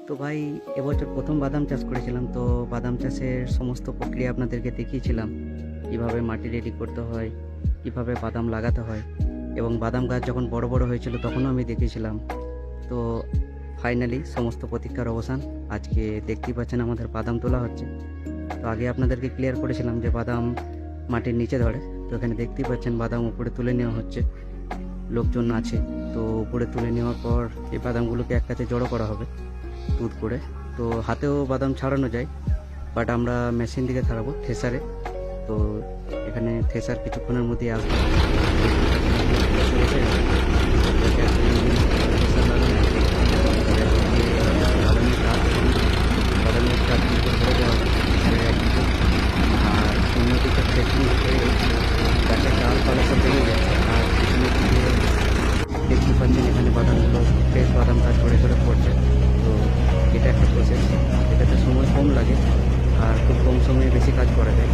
তো ভাই এবছর প্রথম বাদাম চাষ করেছিলাম। তো বাদাম চাষের সমস্ত প্রক্রিয়া আপনাদেরকে দেখিয়েছিলাম, কিভাবে মাটি রেডি করতে হয়, কিভাবে বাদাম লাগাতে হয়, এবং বাদাম গাছ যখন বড় বড় হয়েছিল তখনও আমি দেখিয়েছিলাম। তো ফাইনালি সমস্ত প্রতীক্ষার অবসান, আজকে দেখতেই পাচ্ছেন আমাদের বাদাম তোলা হচ্ছে। তো আগে আপনাদেরকে ক্লিয়ার করেছিলাম যে বাদাম মাটির নিচে ধরে, তো এখানে দেখতেই পাচ্ছেন বাদাম উপরে তুলে নেওয়া হচ্ছে, লোকজন আছে। তো উপরে তুলে নেওয়ার পর এই বাদামগুলোকে এক কাছে জড়ো করা হবে দুধ করে। তো হাতেও বাদাম ছাড়ানো যায়, বাট আমরা মেশিন দিকে ছাড়াবো থ্রেসারে। তো এখানে থ্রেসার কিছুক্ষণের মধ্যেই আসবে। বাদামের কাজ করে দেওয়া হবে একদিকে, আর অন্যদিকে ট্রেকিং হয়ে গাছের ডাল পালা সব ভেঙে যাচ্ছে। আর পিছনের দিকে দেখতে পাচ্ছেন এখানে বাদামগুলো, ফ্রেশ বাদাম গাছ ঝরে ঝরে পড়ছে। তো এটা একটা প্রসেস, এটাতে সময় কম লাগে আর খুব কম সময়ে বেশি কাজ করা যায়।